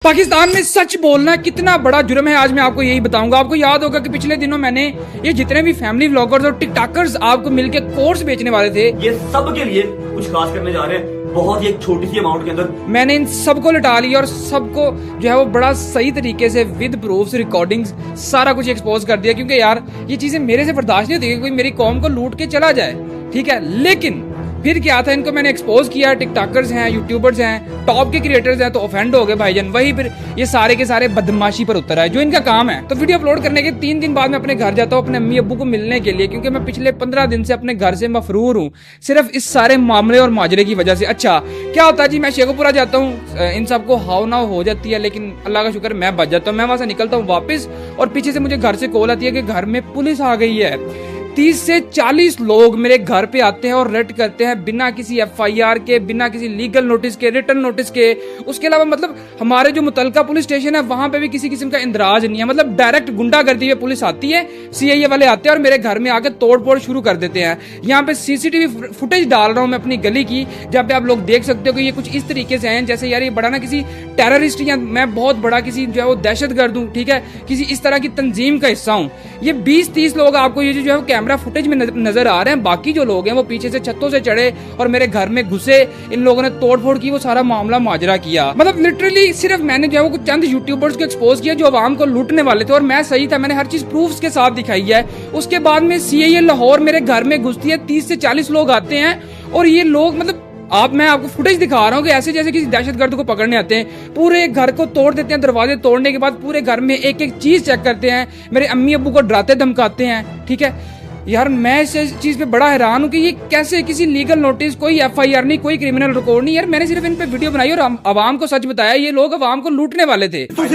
पाकिस्तान में सच बोलना कितना बड़ा जुर्म है, आज मैं आपको यही बताऊंगा। आपको याद होगा कि पिछले दिनों मैंने ये जितने भी फैमिली व्लॉगर्स और टिकटॉकर्स आपको मिलके कोर्स बेचने वाले थे, ये सब के लिए कुछ खास करने जा रहे हैं, बहुत ही एक छोटी सी अमाउंट के अंदर। मैंने इन सबको लटा लिया और सबको जो है वो बड़ा सही तरीके से विद प्रूफ्स रिकॉर्डिंग्स सारा कुछ एक्सपोज कर दिया, क्योंकि यार ये चीजें मेरे से बर्दाश्त नहीं होती कि कोई मेरी कौम को लूट के चला जाए, ठीक है। लेकिन फिर क्या था, इनको मैंने एक्सपोज किया, टिकटॉकर्स हैं, यूट्यूबर्स हैं, टॉप के क्रिएटर्स हैं, तो ऑफेंड हो गए भाईजान। वही फिर ये सारे के सारे बदमाशी पर उतर आए जो इनका काम है। तो वीडियो अपलोड करने के 3 दिन बाद मैं अपने घर जाता हूँ अपने अम्मी अब्बू को मिलने के लिए, क्योंकि मैं पिछले 15 दिन से अपने घर से मफरूर हूँ सिर्फ इस सारे मामले और माजरे की वजह से। अच्छा क्या होता है जी, मैं शेखुपुरा जाता हूँ, इन सबको हाव नाव हो जाती है, लेकिन अल्लाह का शुक्र मैं बच जाता हूँ। मैं वहां से निकलता हूँ वापस और पीछे से मुझे घर से कॉल आती है कि घर में पुलिस आ गई है। 30 से 40 लोग मेरे घर पे आते हैं और रेड करते हैं बिना किसी एफआईआर के, बिना किसी लीगल नोटिस के, रिटर्न नोटिस के। उसके अलावा मतलब हमारे जो मुतलका पुलिस स्टेशन है वहां पे भी किसी किस्म का इंदराज नहीं है, मतलब डायरेक्ट गुंडागर्दी हुए पुलिस आती है, सीआईए वाले आते हैं और मेरे घर में आके तोड़फोड़ शुरू कर देते हैं। यहाँ पे सीसीटीवी फुटेज डाल रहा हूँ मैं अपनी गली की, जहाँ पे आप लोग देख सकते हो कि ये कुछ इस तरीके से हैं जैसे यार ये बड़ा ना किसी टेररिस्ट या मैं बहुत बड़ा किसी जो है वो दहशतगर्द हूँ, ठीक है, किसी इस तरह की तंजीम का हिस्सा हूँ। ये 20-30 लोग आपको ये जो है कैमरा फुटेज में नजर आ रहे हैं। बाकी जो लोग हैं वो पीछे से छतों से चढ़े और मेरे घर में घुसे, इन लोगों ने तोड़फोड़ की, वो सारा मामला माजरा किया। मतलब लिटरली सिर्फ मैंने जो है वो कुछ चंद यूट्यूबर्स को एक्सपोज किया जो आवाम को लूटने वाले थे, और मैं सही था, मैंने हर चीज प्रूफ्स के साथ दिखाई है। उसके बाद में सीआईए लाहौर मेरे घर में घुसती है, 30 से 40 लोग आते हैं और ये लोग मतलब मैं आपको फुटेज दिखा रहा हूँ कि ऐसे जैसे किसी दहशतगर्द को पकड़ने आते हैं, पूरे घर को तोड़ देते हैं। दरवाजे तोड़ने के बाद पूरे घर में एक एक चीज चेक करते हैं, मेरे अम्मी अब्बू को डराते धमकाते हैं, ठीक है। यार मैं इस चीज पे बड़ा हैरान हूँ कि ये कैसे किसी लीगल नोटिस, कोई एफआईआर नहीं, कोई क्रिमिनल रिकॉर्ड नहीं। यार मैंने सिर्फ इन पे वीडियो बनाई और आवाम को सच बताया, ये लोग आवाम को लूटने वाले थे। इतू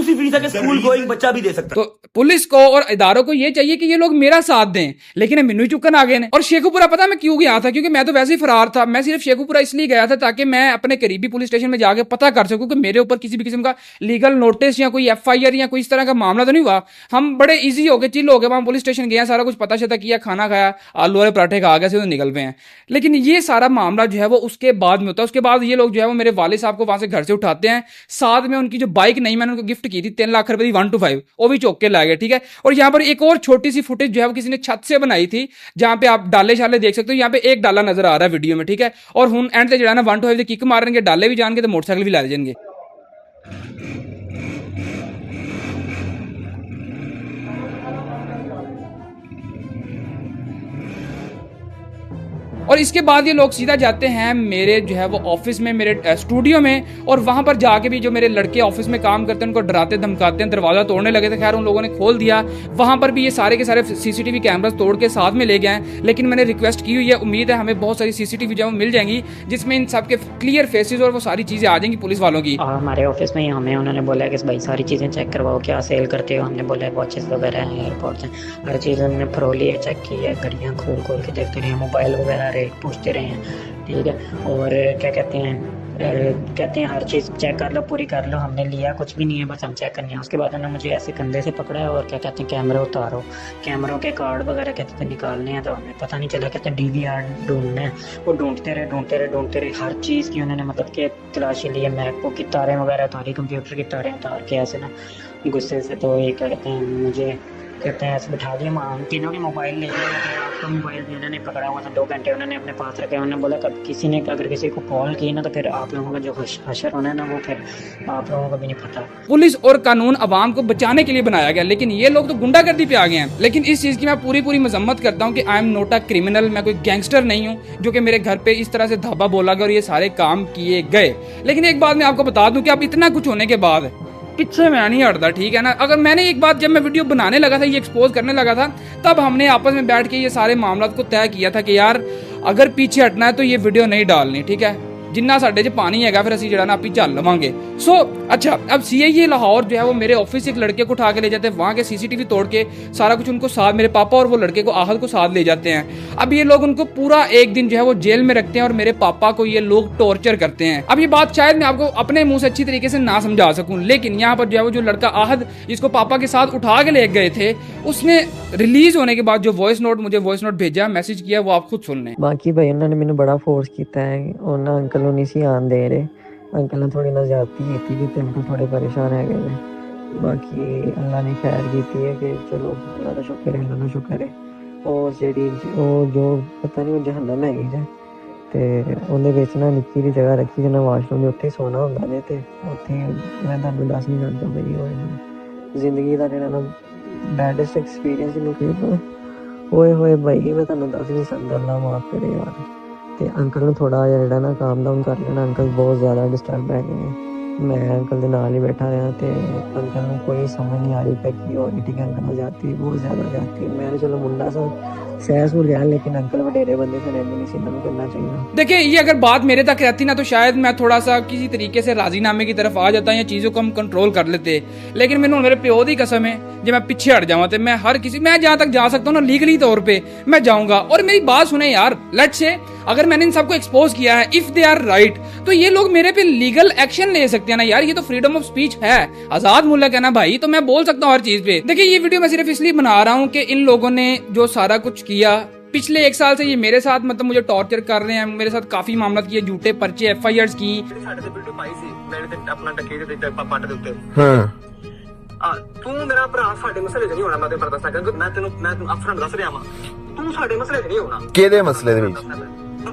सी वीजा के स्कूल गोइंग बच्चा भी दे सकता। तो पुलिस को और इदारों को ये चाहिए कि ये लोग मेरा साथ दें, लेकिन मिन्नू चुक्कन आ गए ने। और शेखुपुरा पता मैं क्यों गया था, क्योंकि मैं तो वैसे ही फरार था। मैं सिर्फ शेखुपुरा इसलिए गया था ताकि मैं अपने करीबी पुलिस स्टेशन में जाके पता कर सकूं कि मेरे ऊपर किसी भी किस्म का लीगल नोटिस या कोई एफआईआर या कोई इस तरह का मामला तो नहीं हुआ। हम बड़े ईजी हो गए, चिल हो गए, वहां पुलिस स्टेशन गए, सारा कुछ पता शता किया, खाना खाया, आलू वाले पराठे खा गए, तो निकल गए हैं। लेकिन ये सारा मामला जो है वो उसके बाद में होता है। उसके बाद ये लोग जो है वो मेरे वाले साहब को वहां से घर से उठाते हैं, साथ में उनकी जो बाइक नहीं मैंने उनको गिफ्ट की थी 3 लाख रुपए की 1 to 5 वो भी चौक के ला गए, ठीक है। और यहाँ पर एक और छोटी सी फुटेज जो है वो किसी ने छत से बनाई थी, जहां पे आप डाले शाले देख सकते हो। यहाँ पे एक डाला नजर आ रहा है वीडियो में, ठीक है। और हुन एंड से जो है ना 1 to 5 किक मारेंगे, डाले भी जाएंगे तो मोटरसाइकिल भी ला जाएंगे। और इसके बाद ये लोग सीधा जाते हैं मेरे जो है वो ऑफिस में, मेरे स्टूडियो में, और वहां पर जाके भी जो मेरे लड़के ऑफिस में काम करते हैं उनको डराते धमकाते हैं, दरवाजा तोड़ने लगे थे। खैर उन लोगों ने खोल दिया, वहां पर भी ये सारे के सारे सीसीटीवी कैमरास तोड़ के साथ में ले गए हैं। लेकिन मैंने रिक्वेस्ट की हुई है, उम्मीद है हमें बहुत सारी सीसीटीवी जो मिल जाएंगी जिसमें इन सबके क्लियर फेसेस और वो सारी चीजें आ जाएंगी पुलिस वालों की। हमारे ऑफिस में हमें उन्होंने बोला कि भाई सारी चीज़ें चेक करवाओ, क्या सेल करते हो। हमने बोला वॉचेस वगैरह हैं, एयरपोर्ट्स हैं, हर चीज़ उन्होंने फरोली है, चेक की है, घड़ियाँ खोल खोल के देखते रहे, मोबाइल वगैरह रेट पूछते रहे हैं, ठीक है। और क्या कहते हैं हर चीज़ चेक कर लो, पूरी कर लो। हमने लिया कुछ भी नहीं है, बस हम चेक करनी है। उसके बाद उन्होंने मुझे ऐसे कंधे से पकड़ा है और क्या कहते हैं कैमरे उतारो, कैमरों के कार्ड वगैरह कहते थे निकालने हैं, तो हमें पता नहीं चला, कहते हैं डीवीआर ढूंढना है। वो ढूंढते रहे हर चीज़ की उन्होंने मतलब कि तलाशी ली है। मैकबुक की तारें वगैरह उतारी, कंप्यूटर की तारें उतार के ऐसे ना गुस्से से, तो ये क्या कहते हैं मुझे कहते हैं ऐसे बिठा दिया। हम तीनों के मोबाइल ले गए, आपका मोबाइल भी उन्होंने पकड़ा हुआ था, 2 घंटे उन्होंने अपने पास रखे। उन्होंने बोला कब किसी ने अगर किसी को कॉल की ना तो फिर आप लोगों का जो हशर होना है ना वो फिर आप लोगों को भी नहीं पता। पुलिस और कानून आवाम को बचाने के लिए बनाया गया, लेकिन ये लोग तो गुंडागर्दी पे आ गए हैं। लेकिन इस चीज की मैं पूरी मजम्मत करता हूँ कि I am not a criminal, मैं कोई गैंगस्टर नहीं हूँ जो कि मेरे घर पे इस तरह से धाबा बोला गया और ये सारे काम किए गए। लेकिन एक बात मैं आपको बता दूं कि अब इतना कुछ होने के बाद पीछे मैं नहीं हटता, ठीक है ना। अगर मैंने एक बात, जब मैं वीडियो बनाने लगा था, ये एक्सपोज करने लगा था, तब हमने आपस में बैठ के ये सारे मामला को तय किया था कि यार अगर पीछे हटना है तो ये वीडियो नहीं डालनी, ठीक है। जिन्ना साढ़े च पानी है फिर असं जरा आप झल लवांगे। सो अच्छा, अब सीआईए लाहौर जो है वो मेरे ऑफिस से एक लड़के को उठा के ले जाते हैं, वहाँ के सीसीटीवी तोड़ के सारा कुछ उनको साथ, मेरे पापा और वो लड़के को आहद को साथ ले जाते हैं। अब ये लोग उनको पूरा एक दिन जो है वो जेल में रखते हैं और मेरे पापा को ये लोग टॉर्चर करते हैं। अब ये बात शायद मैं आपको अपने मुंह से अच्छी तरीके से ना समझा सकूं, लेकिन यहाँ पर जो है वो जो लड़का आहद जिसको पापा के साथ उठा के ले गए थे, उसने रिलीज होने के बाद जो मुझे वॉइस नोट भेजा, मैसेज किया, वो आप खुद सुन लें। बाकी भाई उन्होंने मैंने बड़ा फोर्स किया है, उन्होंने अंकल नहीं सी आन दे रहे अंकल ने थोड़ी ना ज्यादती की थी कि अंकल थोड़े परेशान है गए। बाकी अल्लाह ने खैर की है कि चलो अल्लाह का शुक्र है। और जो पता नहीं जहन्नम हैगी जे ते ਉਹਦੇ ਵਿੱਚ ਨਾ ਨਿੱਕੀ ਦੀ ਜਗ੍ਹਾ ਰੱਖੀ ਜਿਹਨਾਂ ਵਾਸ਼ਰੂਮ ਦੇ ਉੱਥੇ ਸੋਣਾ ਹੁੰਦਾ ਜੇ ਤੇ ਉੱਥੇ ਮੈਂ ਤੁਹਾਨੂੰ ਦੱਸ ਨਹੀਂ ਸਕਦਾ ਬਈ ਉਹ ਜ਼ਿੰਦਗੀ ਦਾ ਜਿਹੜਾ ਨਾ ਬੈਡੈਸਟ ਐਕਸਪੀਰੀਅੰਸ ਜਿਹਨੂੰ ਕਹਿੰਦੇ ਓਏ ਹੋਏ ਬਈ ਮੈਂ ਤੁਹਾਨੂੰ ਦੱਸ ਨਹੀਂ ਸਕਦਾ। ਅੱਲਾ ਮਾਫ ਕਰੇ ਯਾਰ। ਤੇ ਅੰਕਲ ਨੂੰ ਥੋੜਾ ਜਿਹਾ ਜਿਹੜਾ ਨਾ ਕਾਮ ਡਾਊਨ ਕਰ ਲੈਣਾ। ਅੰਕਲ ਬਹੁਤ ਜ਼ਿਆਦਾ ਡਿਸਟਰਬ ਹੈ ਗਏ। मैं अंकल के नाल ही बैठा रहा तो अंकल में कोई समझ नहीं आ रही पे कि और ईटिंग अंकल जाती बहुत ज़्यादा जाती। मैंने चलो मुंडा सा सहस हो लिया लेकिन अंकल वडेरे बंदे से नहीं सी करना चाहिए। देखिए ये अगर बात मेरे तक रहती ना तो शायद मैं थोड़ा सा किसी तरीके से राजीनामे की तरफ आ जाता या चीज़ों को हम कंट्रोल कर लेते। लेकिन मैंने मेरे प्यो की कसम है जब मैं पीछे हट जाऊँ तो मैं मैं जहाँ तक जा सकता हूँ ना लीगली तौर पे मैं जाऊँगा। और मेरी बात सुने यार, लेट्स से अगर मैंने इन सबको एक्सपोज किया है, इफ दे आर राइट, तो ये लोग मेरे पे लीगल एक्शन ले सकते हैं ना यार। ये तो फ्रीडम ऑफ स्पीच है, आजाद मुल्क है ना भाई, तो मैं बोल सकता हूँ हर चीज पे। देखिए ये वीडियो मैं सिर्फ इसलिए बना रहा हूँ कि इन लोगों ने जो सारा कुछ किया पिछले 1 साल से, ये मेरे साथ मतलब मुझे टॉर्चर कर रहे हैं, मेरे साथ काफी मामला किए, झूठे पर्चे FIRs की। ਤੂੰ ਮੇਰਾ ਭਰਾ ਸਾਡੇ ਮਸਲੇ 'ਚ ਨਹੀਂ ਹੋਣਾ। ਮੈਂ ਤੇ ਬਰਦਾਸ਼ਤ ਕਰਾਂਗਾ। ਮੈਂ ਤੈਨੂੰ ਅਫਸਰਾਂ ਨੂੰ ਦੱਸ ਰਿਹਾ ਵਾਂ, ਤੂੰ ਸਾਡੇ ਮਸਲੇ 'ਚ ਨਹੀਂ ਹੋਣਾ। ਕਿਹਦੇ ਮਸਲੇ ਦੇ ਵਿੱਚ?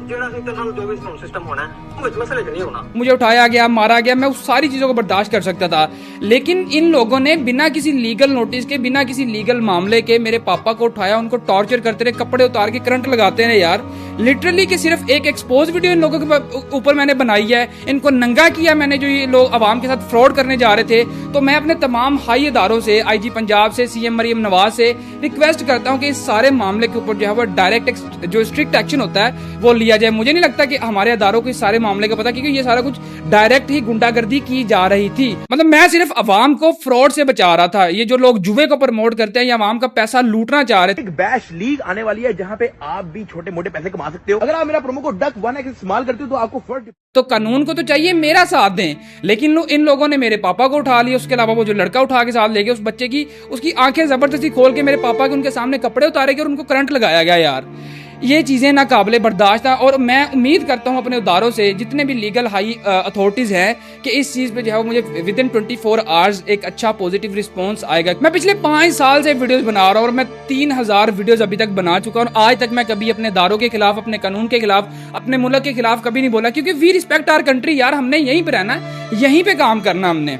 ਜਿਹੜਾ ਸੀ ਤੈਨੂੰ ਜੋ ਵੀ सिस्टम होना है वो ਵਿੱਚ मसले 'ਚ नहीं होना। मुझे उठाया गया, मारा गया, मैं उस सारी चीजों को बर्दाश्त कर सकता था। लेकिन इन लोगों ने बिना किसी लीगल नोटिस के, बिना किसी लीगल मामले के मेरे पापा को उठाया, उनको टॉर्चर करते रहे, कपड़े उतार के करंट लगाते रहे यार। लिटरली कि सिर्फ एक एक्सपोज वीडियो इन लोगों के ऊपर मैंने बनाई है, इनको नंगा किया मैंने। जो ये लोग आवाम के साथ फ्रॉड करने जा रहे थे, तो मैं अपने तमाम हाई अदारों से, IG पंजाब से, CM मरियम नवाज से रिक्वेस्ट करता हूँ कि इस सारे मामले के ऊपर जो है वो डायरेक्ट जो स्ट्रिक्ट एक्शन होता है वो लिया जाए। मुझे नहीं लगता कि हमारे अदारों को इस सारे मामले का पता, क्योंकि ये सारा कुछ डायरेक्ट ही गुंडागर्दी की जा रही थी। मतलब मैं सिर्फ अवाम को फ्रॉड से बचा रहा था। ये जो लोग जुए को प्रमोट करते हैं या अवाम का पैसा लूटना चाह रहे थे। एक बैश लीग आने वाली है जहां पे आप भी छोटे मोटे पैसे कमा सकते हो। अगर आप मेरा प्रोमो कोड डक 1x इस्तेमाल करते हो तो आपको फर्स्ट। तो कानून को तो चाहिए मेरा साथ दें, लेकिन इन लोगों ने मेरे पापा को उठा लिया। उसके अलावा वो जो लड़का उठा के साथ ले गए, उस बच्चे की उसकी आंखें जबरदस्ती खोल के मेरे पापा के उनके सामने कपड़े उतारे गए और उनको करंट लगाया गया यार। ये चीज़ें नाकाबिले बर्दाश्त था। और मैं उम्मीद करता हूँ अपने उदारों से, जितने भी लीगल हाई अथॉरिटीज़ हैं, कि इस चीज़ पे जो है वो मुझे विद इन 24 आवर्स एक अच्छा पॉजिटिव रिस्पॉन्स आएगा। मैं पिछले 5 साल से वीडियोस बना रहा हूँ और मैं 3000 वीडियोस अभी तक बना चुका हूँ। आज तक मैं कभी अपने इदारों के खिलाफ, अपने कानून के खिलाफ, अपने मुल्क के खिलाफ कभी नहीं बोला, क्योंकि वी रिस्पेक्ट आवर कंट्री यार। हमने यहीं पर रहना है, यहीं पर काम करना हमने।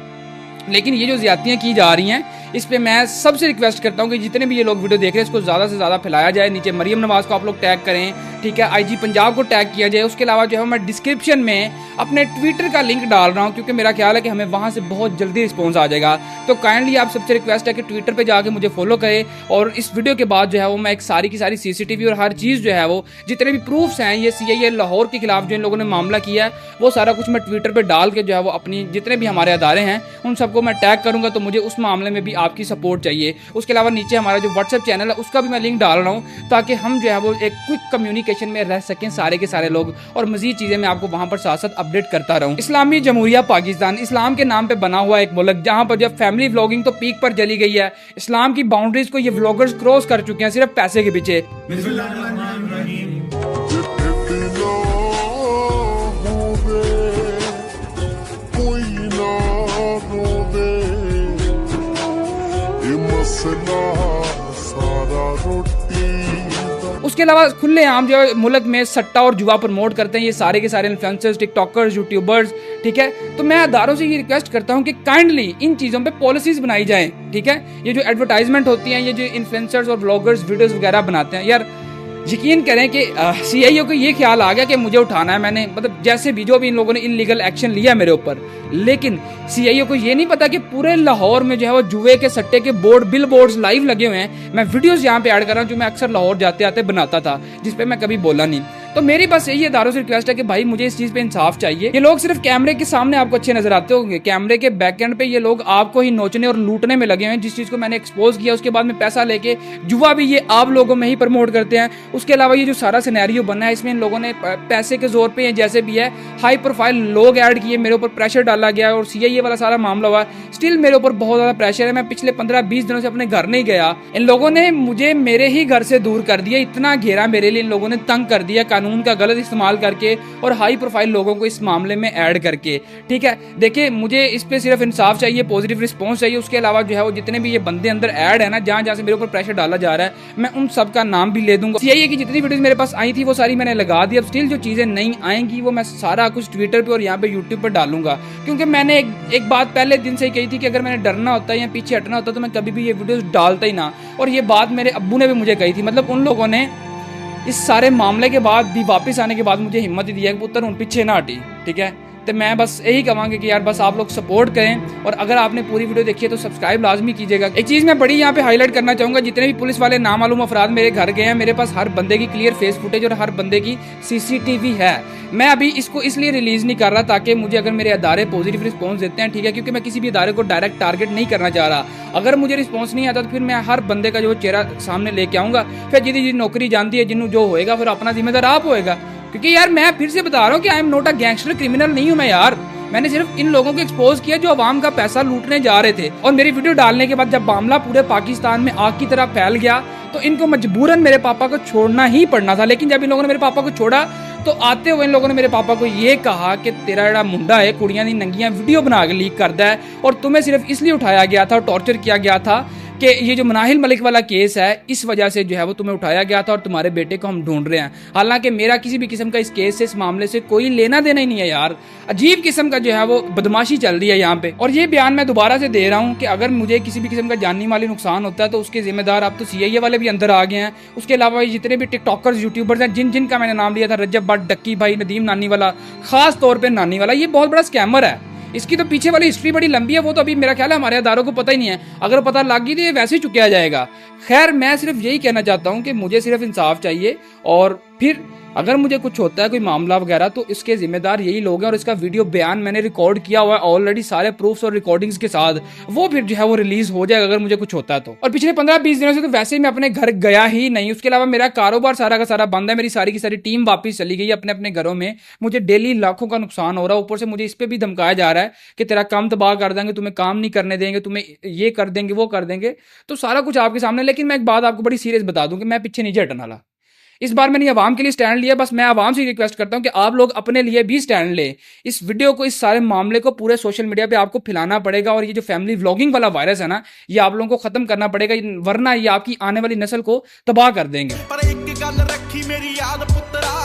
लेकिन ये जो ज्यादतियाँ की जा रही हैं, इस पे मैं सबसे रिक्वेस्ट करता हूँ कि जितने भी ये लोग वीडियो देख रहे हैं इसको ज़्यादा से ज़्यादा फैलाया जाए। नीचे मरियम नवाज को आप लोग टैग करें, ठीक है, IG पंजाब को टैग किया जाए। उसके अलावा जो है मैं डिस्क्रिप्शन में अपने ट्विटर का लिंक डाल रहा हूँ, क्योंकि मेरा ख्याल है कि हमें वहाँ से बहुत जल्दी रिस्पॉन्स आ जाएगा। तो काइंडली आप सबसे रिक्वेस्ट है कि ट्विटर पर जाके मुझे फॉलो करें। और इस वीडियो के बाद जो है वो मैं एक सारी की सारी CCTV और हर चीज़ जो है वो जितने भी प्रूफ्स हैं, ये CIA लाहौर के खिलाफ जो इन लोगों ने मामला किया है, वो सारा कुछ मैं ट्विटर पर डाल के जो है वो अपनी जितने भी हमारे अदारे हैं उन सबको मैं टैग करूँगा। तो मुझे उस मामले में भी आपकी सपोर्ट चाहिए। उसके अलावा नीचे हमारा जो WhatsApp चैनल है उसका भी मैं लिंक डाल रहा हूँ, ताकि हम जो है वो एक क्विक कम्युनिकेशन में रह सकें सारे के सारे लोग, और मजीद चीज़ें मैं आपको वहाँ पर साथ साथ अपडेट करता रहूँ। इस्लामी जमहूरिया पाकिस्तान, इस्लाम के नाम पे बना हुआ एक मुल्क, जहाँ पर जब फैमिली व्लॉगिंग तो पीक पर चली गई है, इस्लाम की बाउंड्रीज को ये व्लॉगर्स क्रॉस कर चुके हैं सिर्फ पैसे के पीछे। उसके अलावा खुले आम जो मुल्क में सट्टा और जुआ प्रमोट करते हैं ये सारे के सारे इन्फ्लुएंसर्स, टिकटॉकर्स, यूट्यूबर्स, ठीक है। तो मैं अदारों से ये रिक्वेस्ट करता हूँ कि काइंडली इन चीज़ों पे पॉलिसीज बनाई जाए, ठीक है। ये जो एडवर्टाइजमेंट होती हैं, ये जो इन्फ्लुएंसर्स और ब्लॉगर्स वीडियोस वगैरह बनाते हैं यार, यकीन करें कि CIO को ये ख्याल आ गया कि मुझे उठाना है। मैंने मतलब जैसे भी जो भी इन लोगों ने इलीगल एक्शन लिया मेरे ऊपर, लेकिन CIO को ये नहीं पता कि पूरे लाहौर में जो है वो जुए के सट्टे के बिल बोर्ड्स लाइव लगे हुए हैं। मैं वीडियोस यहाँ पे ऐड कर रहा हूँ जो मैं अक्सर लाहौर जाते आते बनाता था, जिसपे मैं कभी बोला नहीं। तो मेरी बस यही अदारों से रिक्वेस्ट है कि भाई मुझे इस चीज़ पे इंसाफ चाहिए। ये लोग सिर्फ कैमरे के सामने आपको अच्छे नजर आते होंगे, कैमरे के बैक एंड पे ये लोग आपको ही नोचने और लूटने में लगे हुए हैं। जिस चीज़ को मैंने एक्सपोज किया उसके बाद में पैसा लेके जुआ भी ये आप लोगों में ही प्रमोट करते हैं। उसके अलावा ये जो सारा सिनेरियो बना है, इसमें इन लोगों ने पैसे के जोर पे जैसे भी है हाई प्रोफाइल लोग ऐड किए, मेरे ऊपर प्रेशर डाला गया और CIA वाला सारा मामला हुआ। स्टिल मेरे ऊपर बहुत ज्यादा प्रेशर है। मैं पिछले 15-20 दिनों से अपने घर नहीं गया। इन लोगों ने मुझे मेरे ही घर से दूर कर दिया, इतना घेरा मेरे लिए इन लोगों ने तंग कर दिया, कानून का गलत इस्तेमाल करके और हाई प्रोफाइल लोगों को इस मामले में ऐड करके। ठीक है, देखिए मुझे इस पे सिर्फ इंसाफ चाहिए, पॉजिटिव रिस्पॉन्स चाहिए। उसके अलावा जो है वो जितने भी ये बंदे अंदर ऐड है ना, जहां जहां से मेरे ऊपर प्रेशर डाला जा रहा है, मैं उन सब का नाम भी ले दूंगा। यही है कि जितनी वीडियोस मेरे पास आई थी वो सारी मैंने लगा दी। अब स्टिल जो चीजें नहीं आएंगी वो मैं सारा कुछ ट्विटर पे और यहाँ पे यूट्यूब पर डालूंगा, क्योंकि मैंने एक बात पहले दिन से ही कही थी कि अगर मैंने डरना होता है या पीछे हटना होता तो मैं कभी भी ये वीडियोस डालता ही ना। और ये बात मेरे अब्बू ने भी मुझे कही थी, मतलब उन लोगों ने इस सारे मामले के बाद भी वापस आने के बाद मुझे हिम्मत ही दिया कि पुत्र उन पीछे ना हटी। ठीक है, तो मैं बस यही कहूँगा कि यार बस आप लोग सपोर्ट करें, और अगर आपने पूरी वीडियो देखी है तो सब्सक्राइब लाजमी कीजिएगा। एक चीज़ मैं बड़ी यहाँ पे हाईलाइट करना चाहूँगा, जितने भी पुलिस वाले नामालूम अफराद मेरे घर गए हैं, मेरे पास हर बंदे की क्लियर फेस फुटेज और हर बंदे की CCTV है। मैं अभी इसको इसलिए रिलीज नहीं कर रहा ताकि मुझे अगर मेरे अदारे पॉजिटिव रिस्पॉन्स देते हैं, ठीक है, क्योंकि मैं किसी भी अदारे को डायरेक्ट टारगेट नहीं करना चाह रहा। अगर मुझे रिस्पॉन्स नहीं आता तो फिर मैं हर बंदे का जो चेहरा सामने लेके आऊँगा, फिर जितनी नौकरी जानती है जिन्हों जो होएगा फिर अपना जिम्मेदार आप होएगा। क्योंकि यार मैं फिर से बता रहा हूँ कि I am not a gangster, criminal नहीं हूँ मैं यार। मैंने सिर्फ इन लोगों को एक्सपोज किया जो अवाम का पैसा लूटने जा रहे थे। और मेरी वीडियो डालने के बाद जब मामला पूरे पाकिस्तान में आग की तरह फैल गया तो इनको मजबूरन मेरे पापा को छोड़ना ही पड़ना था। लेकिन जब इन लोगों ने मेरे पापा को छोड़ा तो आते हुए इन लोगों ने मेरे पापा को ये कहा कि तेरा जड़ा मुंडा है कुड़ियां दी नंगियां वीडियो बना के लीक करता है, और तुम्हें सिर्फ इसलिए उठाया गया था और टॉर्चर किया गया था कि ये जो मनाहिल मलिक वाला केस है इस वजह से जो है वो तुम्हें उठाया गया था और तुम्हारे बेटे को हम ढूंढ रहे हैं। हालांकि मेरा किसी भी किस्म का इस केस से, इस मामले से कोई लेना देना ही नहीं है यार। अजीब किस्म का जो है वो बदमाशी चल रही है यहाँ पे। और ये बयान मैं दोबारा से दे रहा हूँ कि अगर मुझे किसी भी किस्म का जानी माली नुकसान होता है तो उसके जिम्मेदार अब तो CIA वाले भी अंदर आ गए हैं। उसके अलावा जितने भी टिकटॉकर्स, यूट्यूबर्स हैं, जिनका मैंने नाम लिया था, रजब भट्ट, डक्की भाई, नदीम नानी वाला, खास तौर पर नानी वाला, ये बहुत बड़ा स्कैमर है। इसकी तो पीछे वाली हिस्ट्री बड़ी लंबी है, वो तो अभी मेरा ख्याल है हमारे अदारों को पता ही नहीं है। अगर पता लग गई तो ये वैसे ही चुकाया जाएगा। खैर मैं सिर्फ यही कहना चाहता हूँ कि मुझे सिर्फ इंसाफ चाहिए, और फिर अगर मुझे कुछ होता है कोई मामला वगैरह तो इसके जिम्मेदार यही लोग हैं। और इसका वीडियो बयान मैंने रिकॉर्ड किया हुआ है ऑलरेडी सारे प्रूफ्स और रिकॉर्डिंग्स के साथ, वो फिर जो है वो रिलीज हो जाएगा अगर मुझे कुछ होता है तो। और पिछले 15-20 दिनों से तो वैसे ही मैं अपने घर गया ही नहीं। उसके अलावा मेरा कारोबार सारा का सारा बंद है, मेरी सारी की सारी टीम वापस चली गई अपने अपने घरों में। मुझे डेली लाखों का नुकसान हो रहा है, ऊपर से मुझे इस पे भी धमकाया जा रहा है कि तेरा काम तबाह कर देंगे, तुम्हें काम नहीं करने देंगे, तुम्हें ये कर देंगे, वो कर देंगे। तो सारा कुछ आपके सामने। लेकिन मैं एक बात आपको बड़ी सीरियस बता दूं कि मैं पीछे नहीं हटने वाला। इस बार मैंने आवाम के लिए स्टैंड लिया। बस मैं आवाम से रिक्वेस्ट करता हूं कि आप लोग अपने लिए भी स्टैंड लें। इस वीडियो को, इस सारे मामले को पूरे सोशल मीडिया पे आपको फैलाना पड़ेगा, और ये जो फैमिली व्लॉगिंग वाला वायरस है ना, ये आप लोगों को खत्म करना पड़ेगा, वरना ये आपकी आने वाली नस्ल को तबाह कर देंगे। पर एक गल रखी मेरी याद पुत्रा।